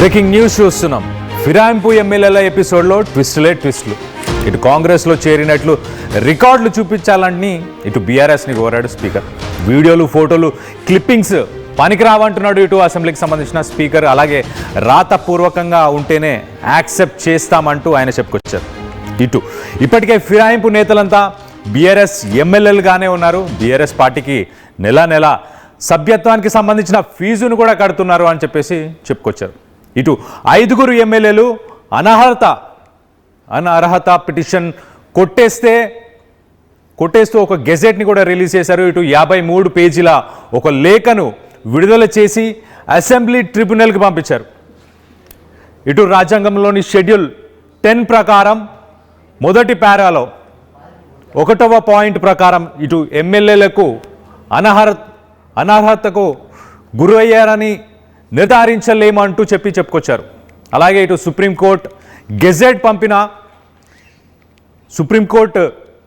Breaking news చూస్తున్నాం. ఫిరాయింపు ఎమ్మెల్యేల ఎపిసోడ్లో ట్విస్టులు. ఇటు కాంగ్రెస్లో చేరినట్లు రికార్డులు చూపించాలని ఇటు బీఆర్ఎస్ని కోరాడు స్పీకర్. వీడియోలు, ఫోటోలు, క్లిప్పింగ్స్ పనికిరావంటున్నాడు ఇటు అసెంబ్లీకి సంబంధించిన స్పీకర్. అలాగే రాతపూర్వకంగా ఉంటేనే యాక్సెప్ట్ చేస్తామంటూ ఆయన చెప్పుకొచ్చారు. ఇటు ఇప్పటికే ఫిరాయింపు నేతలంతా బీఆర్ఎస్ ఎమ్మెల్యేలుగానే ఉన్నారు. బీఆర్ఎస్ పార్టీకి నెల సభ్యత్వానికి సంబంధించిన ఫీజును కూడా కడుతున్నారు అని చెప్పేసి చెప్పుకొచ్చారు. ఇటు 5 ఎమ్మెల్యేలు అనర్హత పిటిషన్ కొట్టేస్తూ ఒక గెజెట్ని కూడా రిలీజ్ చేశారు. ఇటు 53 పేజీల ఒక లేఖను విడుదల చేసి అసెంబ్లీ ట్రిబ్యునల్కి పంపించారు. ఇటు రాజ్యాంగంలోని షెడ్యూల్ 10 ప్రకారం మొదటి పారాలో 1వ పాయింట్ ప్రకారం ఇటు ఎమ్మెల్యేలకు అనర్హతకు గురయ్యారని నిర్ధారించలేమంటూ చెప్పుకొచ్చారు. అలాగే ఇటు సుప్రీంకోర్టు గెజెట్ పంపిన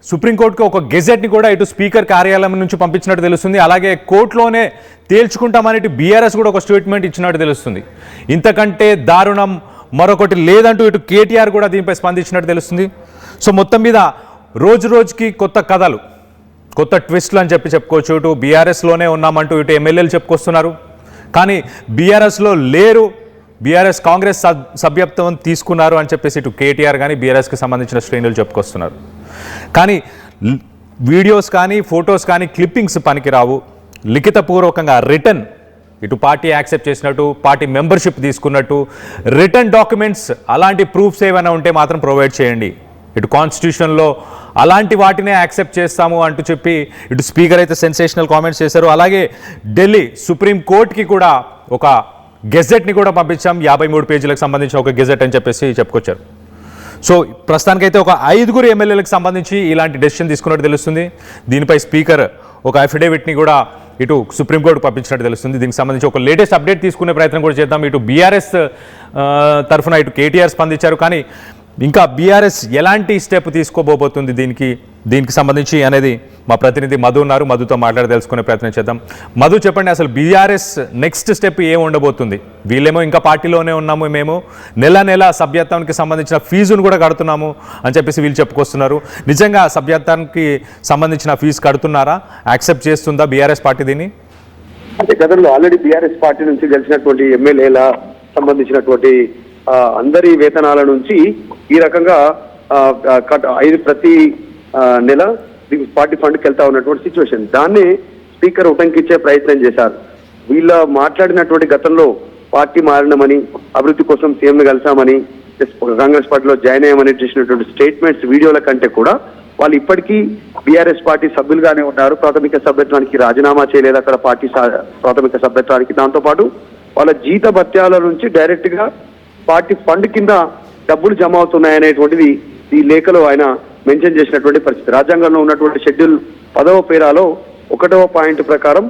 సుప్రీంకోర్టుకు ఒక గెజెట్ని కూడా ఇటు స్పీకర్ కార్యాలయం నుంచి పంపించినట్టు తెలుస్తుంది. అలాగే కోర్టులోనే తేల్చుకుంటామని ఇటు బీఆర్ఎస్ కూడా ఒక స్టేట్మెంట్ ఇచ్చినట్టు తెలుస్తుంది. ఇంతకంటే దారుణం మరొకటి లేదంటూ ఇటు కేటీఆర్ కూడా దీనిపై స్పందించినట్టు తెలుస్తుంది. సో మొత్తం మీద రోజుకి కొత్త కథలు, కొత్త ట్విస్టులు అని చెప్పుకోవచ్చు. ఇటు బీఆర్ఎస్లోనే ఉన్నామంటూ ఇటు ఎమ్మెల్యేలు చెప్పుకొస్తున్నారు. కానీ బీఆర్ఎస్లో లేరు, బీఆర్ఎస్ కాంగ్రెస్ సభ్యత్వం తీసుకున్నారు అని చెప్పేసి ఇటు కేటీఆర్ కానీ బీఆర్ఎస్కి సంబంధించిన శ్రేణులు చెప్పుకొస్తున్నారు. కానీ వీడియోస్ కానీ, ఫొటోస్ కానీ, క్లిప్పింగ్స్ పనికిరావు. లిఖితపూర్వకంగా రిటర్న్ ఇటు పార్టీ యాక్సెప్ట్ చేసినట్టు, పార్టీ మెంబర్షిప్ తీసుకున్నట్టు రిటర్న్ డాక్యుమెంట్స్, అలాంటి ప్రూఫ్స్ ఏమైనా ఉంటే మాత్రం ప్రొవైడ్ చేయండి. ఇటు కాన్స్టిట్యూషన్లో అలాంటి వాటినే యాక్సెప్ట్ చేస్తాము అంటూ చెప్పి ఇటు స్పీకర్ అయితే సెన్సేషనల్ కామెంట్స్ చేశారు. అలాగే ఢిల్లీ సుప్రీంకోర్టుకి కూడా ఒక గెజెట్ని కూడా పంపించాం, 53 పేజీలకు సంబంధించిన ఒక గెజెట్ అని చెప్పేసి చెప్పుకొచ్చారు. సో ప్రస్తుతానికైతే ఒక 5 ఎమ్మెల్యేలకు సంబంధించి ఇలాంటి డెసిషన్ తీసుకున్నట్టు తెలుస్తుంది. దీనిపై స్పీకర్ ఒక అఫిడేవిట్ని కూడా ఇటు సుప్రీంకోర్టు పంపించినట్టు తెలుస్తుంది. దీనికి సంబంధించి ఒక లేటెస్ట్ అప్డేట్ తీసుకునే ప్రయత్నం కూడా చేద్దాం. ఇటు బీఆర్ఎస్ తరఫున ఇటు కేటీఆర్ స్పందించారు. కానీ ఇంకా బీఆర్ఎస్ ఎలాంటి స్టెప్ తీసుకోబోతుంది దీనికి సంబంధించి అనేది మా ప్రతినిధి మధు ఉన్నారు. మధుతో మాట్లాడి తెలుసుకునే ప్రయత్నం చేద్దాం. మధు, చెప్పండి, అసలు బీఆర్ఎస్ నెక్స్ట్ స్టెప్ ఏం ఉండబోతుంది? వీళ్ళేమో ఇంకా పార్టీలోనే ఉన్నాము, మేము నెల సభ్యత్వానికి సంబంధించిన ఫీజును కూడా కడుతున్నాము అని చెప్పేసి వీళ్ళు చెప్పుకొస్తున్నారు. నిజంగా సభ్యత్వానికి సంబంధించిన ఫీజు కడుతున్నారా? యాక్సెప్ట్ చేస్తుందా బీఆర్ఎస్ పార్టీ దీన్ని? అంటే గతంలో ఆల్రెడీ బీఆర్ఎస్ పార్టీ నుంచి గెలిచినటువంటి ఎమ్మెల్యేల సంబంధించినటువంటి అందరి వేతనాల నుంచి ఈ రకంగా ప్రతి నెల పార్టీ ఫండ్కి వెళ్తా ఉన్నటువంటి సిచ్యువేషన్, దాన్ని స్పీకర్ ఉటంకించే ప్రయత్నం చేశారు. వీళ్ళ మాట్లాడినటువంటి గతంలో పార్టీ మారినమని, అభివృద్ధి కోసం సీఎంను కలిసామని, కాంగ్రెస్ పార్టీలో జాయిన్ అయ్యామని చేసినటువంటి స్టేట్మెంట్స్ వీడియోల కంటే కూడా వాళ్ళు ఇప్పటికీ బీఆర్ఎస్ పార్టీ సభ్యులుగానే ఉన్నారు. ప్రాథమిక సభ్యత్వానికి రాజీనామా చేయలేదు అక్కడ పార్టీ ప్రాథమిక సభ్యత్వానికి. దాంతోపాటు వాళ్ళ జీత భత్యాల నుంచి డైరెక్ట్ గా పార్టీ ఫండ్ కింద డబ్బులు జమ అవుతున్నాయనేటువంటిది ఈ లేఖలో ఆయన మెన్షన్ చేసినటువంటి పరిస్థితి. రాజ్యాంగంలో ఉన్నటువంటి షెడ్యూల్ 10వ పేరాలో 1వ పాయింట్ ప్రకారం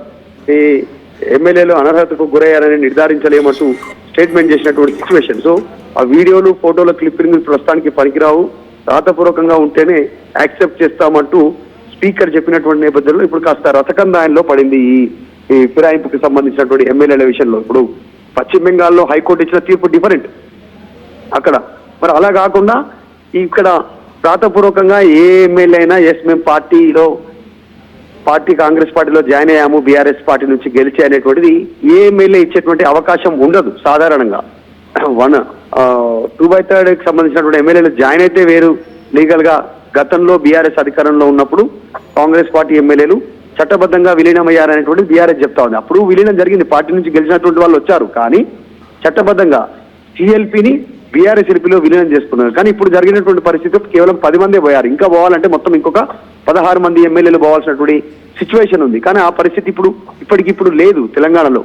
ఈ ఎమ్మెల్యేలు అనర్హతకు గురయ్యారని నిర్ధారించలేమంటూ స్టేట్మెంట్ చేసినటువంటి సిచ్యువేషన్. సో ఆ వీడియోలు, ఫోటోల క్లిప్పింగ్ ప్రస్తుతానికి పనికిరావు, రాతపూర్వకంగా ఉంటేనే యాక్సెప్ట్ చేస్తామంటూ స్పీకర్ చెప్పినటువంటి నేపథ్యంలో ఇప్పుడు కాస్త రథకందాయంలో పడింది ఈ ఫిరాయింపుకి సంబంధించినటువంటి ఎమ్మెల్యేల విషయంలో. ఇప్పుడు పశ్చిమ బెంగాల్లో హైకోర్టు ఇచ్చిన తీర్పు డిఫరెంట్ అక్కడ. మరి అలా కాకుండా ఇక్కడ రాతపూర్వకంగా ఏ ఎమ్మెల్యే అయినా మేము పార్టీ కాంగ్రెస్ పార్టీలో జాయిన్ అయ్యాము, బీఆర్ఎస్ పార్టీ నుంచి గెలిచి అనేటువంటిది ఏ ఎమ్మెల్యే ఇచ్చేటువంటి అవకాశం ఉండదు సాధారణంగా. 2/3 సంబంధించినటువంటి ఎమ్మెల్యేలు జాయిన్ అయితే వేరు లీగల్ గా. గతంలో బీఆర్ఎస్ అధికారంలో ఉన్నప్పుడు కాంగ్రెస్ పార్టీ ఎమ్మెల్యేలు చట్టబద్ధంగా విలీనమయ్యారనేటువంటి బీఆర్ఎస్ చెప్తా ఉంది. అప్పుడు విలీనం జరిగింది, పార్టీ నుంచి గెలిచినటువంటి వాళ్ళు వచ్చారు, కానీ చట్టబద్ధంగా టీఎల్పీని బీఆర్ఎస్ ఎల్పీలో విలీనం చేసుకున్నారు. కానీ ఇప్పుడు జరిగినటువంటి పరిస్థితి కేవలం 10 మందే పోయారు. ఇంకా పోవాలంటే మొత్తం ఇంకొక 16 మంది ఎమ్మెల్యేలు పోవాల్సినటువంటి సిచ్యువేషన్ ఉంది. కానీ ఆ పరిస్థితి ఇప్పటికిప్పుడు లేదు తెలంగాణలో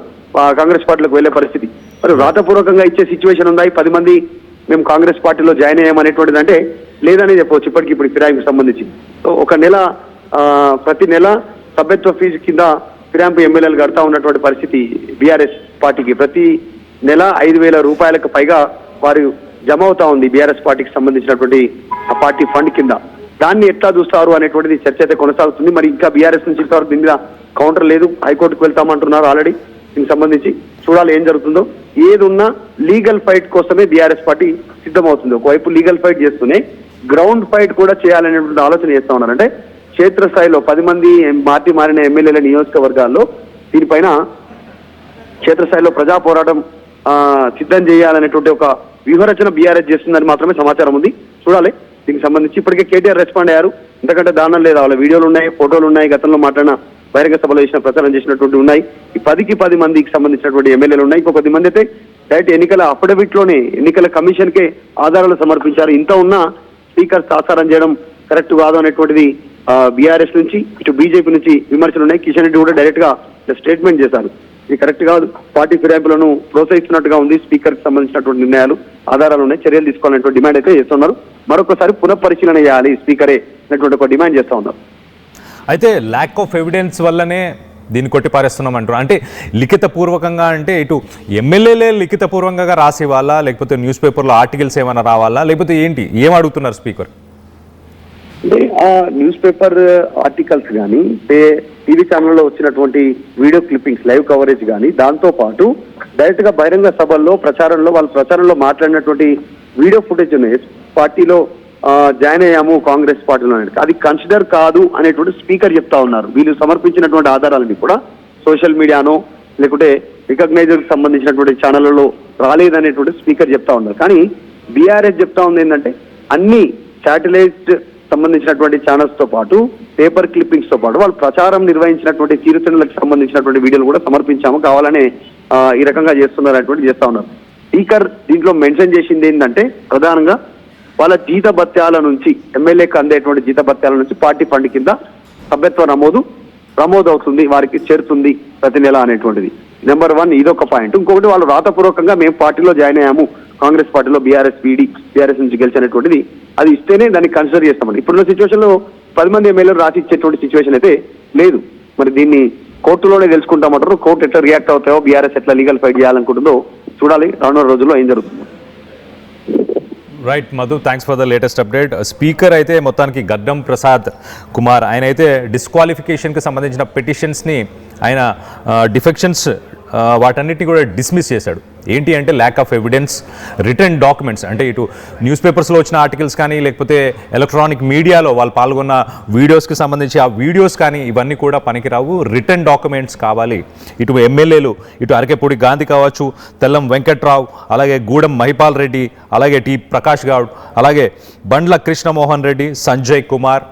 కాంగ్రెస్ పార్టీలోకి వెళ్లే పరిస్థితి. మరి రాతపూర్వకంగా ఇచ్చే సిచ్యువేషన్ ఉందా? 10 మంది మేము కాంగ్రెస్ పార్టీలో జాయిన్ అయ్యామనేటువంటిది అంటే లేదని చెప్పవచ్చు ఇప్పటికిప్పుడు ఫిరాయింపుకి సంబంధించి. ఒక ప్రతి నెల సభ్యత్వ ఫీజు కింద ఫిరాయింపు ఎమ్మెల్యేలు కడతా ఉన్నటువంటి పరిస్థితి బీఆర్ఎస్ పార్టీకి. ప్రతి నెల 5,000 రూపాయలకు పైగా వారు జమ అవుతా ఉంది బీఆర్ఎస్ పార్టీకి సంబంధించినటువంటి పార్టీ ఫండ్ కింద. దాన్ని ఎట్లా చూస్తారు అనేటువంటిది చర్చ అయితే కొనసాగుతుంది. మరి ఇంకా బీఆర్ఎస్ నుంచి ఇంతవరకు దీని మీద కౌంటర్ లేదు, హైకోర్టుకు వెళ్తామంటున్నారు ఆల్రెడీ దీనికి సంబంధించి. చూడాలి ఏం జరుగుతుందో. ఏది ఉన్నా లీగల్ ఫైట్ కోసమే బీఆర్ఎస్ పార్టీ సిద్ధమవుతుంది. ఒకవైపు లీగల్ ఫైట్ చేస్తూనే గ్రౌండ్ ఫైట్ కూడా చేయాలనేటువంటి ఆలోచన చేస్తా ఉన్నారు. అంటే క్షేత్రస్థాయిలో 10 మంది పార్టీ మారిన ఎమ్మెల్యేల నియోజకవర్గాల్లో దీనిపైన క్షేత్రస్థాయిలో ప్రజా పోరాటం సిద్ధం చేయాలనేటువంటి ఒక వ్యూహరచన బీఆర్ఎస్ చేస్తుందని మాత్రమే సమాచారం ఉంది. చూడాలి. దీనికి సంబంధించి ఇప్పటికే కేటీఆర్ రెస్పాండ్ అయ్యారు. ఎందుకంటే దానం లేదా వాళ్ళ వీడియోలు ఉన్నాయి, ఫోటోలు ఉన్నాయి, గతంలో మాట్లాడిన బహిరంగ సభలో చేసిన ప్రచారం చేసినటువంటి ఉన్నాయి. ఈ 10కి మందికి సంబంధించినటువంటి ఎమ్మెల్యేలు ఉన్నాయి. ఇంకో 10 మంది అయితే డైరెక్ట్ ఎన్నికల అఫిడవిట్ లోనే ఎన్నికల కమిషన్ కే ఆధారాలు సమర్పించారు. ఇంత ఉన్నా స్పీకర్ తాసారం చేయడం కరెక్ట్ కాదు అనేటువంటిది బీఆర్ఎస్ నుంచి ఇటు బీజేపీ నుంచి విమర్శలు ఉన్నాయి. కిషన్ రెడ్డి కూడా డైరెక్ట్ గా స్టేట్మెంట్ చేశారు. ఇది కరెక్ట్ కాదు, పార్టీ ఫిరాయింపులను ప్రోత్సహిస్తున్నట్టుగా ఉంది, స్పీకర్ కి సంబంధించినటువంటి నిర్ణయాలు ఆధారాలు ఉన్నాయి, చర్యలు తీసుకోవాలనేటువంటి డిమాండ్ అయితే చేస్తున్నారు. మరొకసారి పునఃపరిశీలన చేయాలి స్పీకరే అనేటువంటి ఒక డిమాండ్ చేస్తా ఉన్నారు. అయితే ల్యాక్ ఆఫ్ ఎవిడెన్స్ వల్లనే దీన్ని కొట్టిపారేస్తున్నాం అంటారు. అంటే లిఖితపూర్వకంగా అంటే ఇటు ఎమ్మెల్యేలే లిఖితపూర్వకంగా రాసి ఇవ్వాలా, లేకపోతే న్యూస్ పేపర్లో ఆర్టికల్స్ ఏమైనా రావాలా, లేకపోతే ఏంటి ఏం అడుగుతున్నారు స్పీకర్? అంటే ఆ న్యూస్ పేపర్ ఆర్టికల్స్ కానీ టీవీ ఛానల్లో వచ్చినటువంటి వీడియో క్లిప్పింగ్స్, లైవ్ కవరేజ్ కానీ, దాంతో పాటు డైరెక్ట్ గా బహిరంగ సభల్లో ప్రచారంలో మాట్లాడినటువంటి వీడియో ఫుటేజ్ ఉన్నాయి. పార్టీలో జాయిన్ అయ్యాము కాంగ్రెస్ పార్టీలో అనేది అది కన్సిడర్ కాదు అనేటువంటి స్పీకర్ చెప్తా ఉన్నారు. వీళ్ళు సమర్పించినటువంటి ఆధారాలని కూడా సోషల్ మీడియానో లేకుంటే రికగ్నైజర్ సంబంధించినటువంటి ఛానళ్లలో రాలేదనేటువంటి స్పీకర్ చెప్తా ఉన్నారు. కానీ బీఆర్ఎస్ చెప్తా ఉంది ఏంటంటే అన్ని శాటిలైట్ సంబంధించినటువంటి ఛానల్స్ తో పాటు పేపర్ క్లిప్పింగ్స్ తో పాటు వాళ్ళు ప్రచారం నిర్వహించినటువంటి తీరుతెన్నులకు సంబంధించినటువంటి వీడియోలు కూడా సమర్పించాము, కావాలనే ఈ రకంగా చేస్తా ఉన్నారు. స్పీకర్ దీంట్లో మెన్షన్ చేసింది ఏంటంటే ప్రధానంగా వాళ్ళ జీతభత్యాల నుంచి, ఎమ్మెల్యేకి అందేటువంటి జీతభత్యాల నుంచి పార్టీ ఫండ్ కింద సభ్యత్వ నమోదు అవుతుంది, వారికి చేరుతుంది ప్రతి నెల అనేటువంటిది. నెంబర్ 1 ఇదొక పాయింట్. ఇంకొకటి వాళ్ళు రాతపూర్వకంగా మేము పార్టీలో జాయిన్ అయ్యాము, కాంగ్రెస్ పార్టీలో బీఆర్ఎస్ నుంచి గెలిచినటువంటిది, అది ఇస్తేనే దాన్ని కన్సిడర్ చేస్తామని. ఇప్పుడున్న సిచ్యువేషన్ లో 10 మంది ఎమ్మెల్యేలు రాసి ఇచ్చేటువంటి సిచ్యువేషన్ అయితే లేదు. మరి దీన్ని కోర్టులోనే తెలుసుకుంటామంటారు. కోర్టు ఎట్లా రియాక్ట్ అవుతాయో, బీఆర్ఎస్ ఎట్లా లీగల్ ఫైట్ చేయాలనుకుంటుందో చూడాలి. రానున్న రోజుల్లో ఏం జరుగుతుందో. Right Madhu, thanks for the latest update. Speaker అయితే మొత్తానికి గడ్డం ప్రసాద్ కుమార్ ఆయన అయితే డిస్క్వాలిఫికేషన్కి సంబంధించిన పిటిషన్స్ని ఆయన డిఫెక్షన్స్ వాటన్నిటిని కూడా డిస్మిస్ చేశాడు. ఏంటి అంటే lack of evidence, return documents, అంటే ఇటు న్యూస్ పేపర్స్లో వచ్చిన ఆర్టికల్స్ కానీ లేకపోతే ఎలక్ట్రానిక్ మీడియాలో వాళ్ళు పాల్గొన్న వీడియోస్కి సంబంధించి ఆ వీడియోస్ కానీ ఇవన్నీ కూడా పనికిరావు, రిటర్న్ డాక్యుమెంట్స్ కావాలి. ఇటు ఎమ్మెల్యేలు, ఇటు అరకెపూడి గాంధీ కావచ్చు, తెల్లం వెంకట్రావు, అలాగే గూడెం మహిపాల్ రెడ్డి, అలాగే టి ప్రకాష్ గౌడ్, అలాగే బండ్ల కృష్ణమోహన్ రెడ్డి, సంజయ్ కుమార్,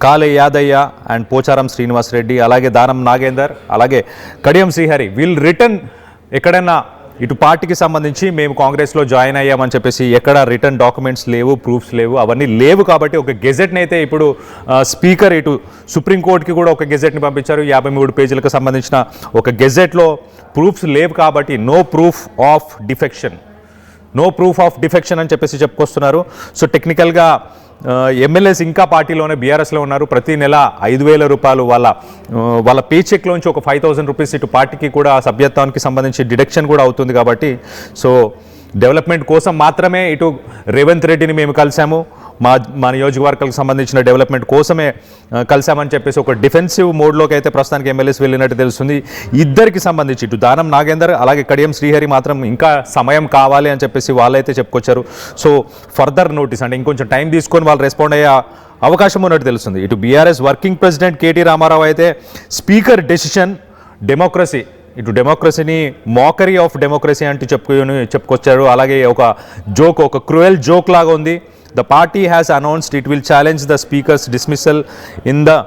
కాలే యాదయ్య అండ్ పోచారం శ్రీనివాస్ రెడ్డి, అలాగే దానం నాగేందర్, అలాగే కడియం శ్రీహరి, వీళ్ళు రిటర్న్ ఎక్కడైనా ఇటు పార్టీకి సంబంధించి మేము కాంగ్రెస్లో జాయిన్ అయ్యామని చెప్పేసి ఎక్కడ రిటర్న్ డాక్యుమెంట్స్ లేవు, ప్రూఫ్స్ లేవు, అవన్నీ లేవు. కాబట్టి ఒక గెజెట్ని అయితే ఇప్పుడు స్పీకర్ ఇటు సుప్రీంకోర్టుకి కూడా ఒక గెజెట్ని పంపించారు. 53 పేజీలకు సంబంధించిన ఒక గెజెట్లో ప్రూఫ్స్ లేవు కాబట్టి నో ప్రూఫ్ ఆఫ్ డిఫెక్షన్ అని చెప్పేసి చెప్పుకొస్తున్నారు. సో టెక్నికల్గా ఎమ్మెల్యేస్ ఇంకా పార్టీలోనే బీఆర్ఎస్లో ఉన్నారు. ప్రతి నెల 5,000 రూపాయలు వాళ్ళ పే చెక్లోంచి ఒక 5,000 రూపీస్ ఇటు పార్టీకి కూడా సభ్యత్వానికి సంబంధించి డిడక్షన్ కూడా అవుతుంది. కాబట్టి సో డెవలప్మెంట్ కోసం మాత్రమే ఇటు రేవంత్ రెడ్డిని మేము కలిసాము, మా నియోజకవర్గాలకు సంబంధించిన డెవలప్మెంట్ కోసమే కలిసామని చెప్పేసి ఒక డిఫెన్సివ్ మోడ్లోకి అయితే ప్రస్తుతానికి ఎమ్మెల్యేస్ వెళ్ళినట్టు తెలుస్తుంది. ఇద్దరికి సంబంధించి ఇటు దానం నాగేందర్ అలాగే కడియం శ్రీహరి మాత్రం ఇంకా సమయం కావాలి అని చెప్పేసి వాళ్ళైతే చెప్పుకొచ్చారు. సో ఫర్దర్ నోటీస్ అంటే ఇంకొంచెం టైం తీసుకొని వాళ్ళు రెస్పాండ్ అయ్యే అవకాశం ఉన్నట్టు తెలుస్తుంది. ఇటు BRS working president KT Ramarao అయితే స్పీకర్ డెసిషన్ డెమోక్రసీ, ఇటు డెమోక్రసీని మోకరీ ఆఫ్ డెమోక్రసీ అంటూ చెప్పుకొచ్చారు. అలాగే ఒక క్రూయల్ జోక్ లాగా ఉంది. The party has announced it will challenge the speaker's dismissal in the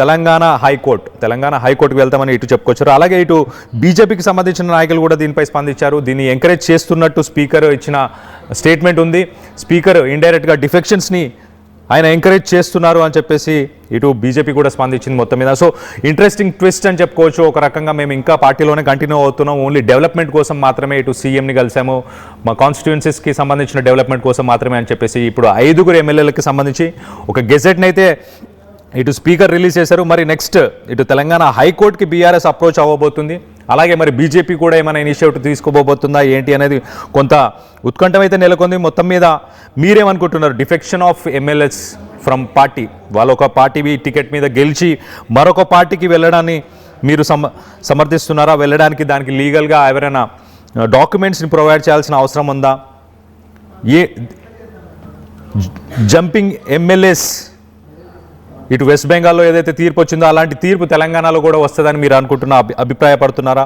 Telangana హైకోర్టుకి వెళ్తామని ఇటు చెప్పుకొచ్చారు. అలాగే ఇటు బీజేపీకి సంబంధించిన నాయకులు కూడా దీనిపై స్పందించారు. దీన్ని ఎంకరేజ్ చేస్తున్నట్టు స్పీకర్ ఇచ్చిన స్టేట్మెంట్ ఉంది. స్పీకర్ ఇండైరెక్ట్గా డిఫెక్షన్స్ని ఆయన ఎంకరేజ్ చేస్తున్నారు అని చెప్పేసి ఇటు బీజేపీ కూడా స్పందించింది మొత్తం మీద. సో ఇంట్రెస్టింగ్ ట్విస్ట్ అని చెప్పుకోవచ్చు. ఒక రకంగా మేము ఇంకా పార్టీలోనే కంటిన్యూ అవుతున్నాం, ఓన్లీ డెవలప్మెంట్ కోసం మాత్రమే ఇటు సీఎంని కలిసాము, మా కాన్స్టిట్యుయెన్సీస్కి సంబంధించిన డెవలప్మెంట్ కోసం మాత్రమే అని చెప్పేసి ఇప్పుడు 5 ఎమ్మెల్యేలకి సంబంధించి ఒక గెజెట్ని అయితే ఇటు స్పీకర్ రిలీజ్ చేశారు. మరి నెక్స్ట్ ఇటు తెలంగాణ హైకోర్టుకి బీఆర్ఎస్ అప్రోచ్ అవ్వబోతుంది. అలాగే మరి బీజేపీ కూడా ఏమైనా ఇనిషియేటివ్ తీసుకోబోతుందా ఏంటి అనేది కొంత ఉత్కంఠం అయితే నెలకొంది. మొత్తం మీద మీరేమనుకుంటున్నారు? Defection of MLAs from party, వాళ్ళు ఒక పార్టీ టికెట్ మీద గెలిచి మరొక పార్టీకి వెళ్ళడాన్ని మీరు సమర్థిస్తున్నారా? వెళ్ళడానికి దానికి లీగల్గా ఎవరైనా డాక్యుమెంట్స్ని ప్రొవైడ్ చేయాల్సిన అవసరం ఉందా? జంపింగ్ ఎమ్మెల్యేస్ ఇటు వెస్ట్ బెంగాల్లో ఏదైతే తీర్పు వచ్చిందో అలాంటి తీర్పు తెలంగాణలో కూడా వస్తుందని మీరు అభిప్రాయపడుతున్నారా?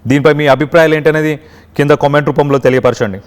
దీనిపై మీ అభిప్రాయాలు ఏంటనేది కింద కామెంట్ రూపంలో తెలియపరచండి.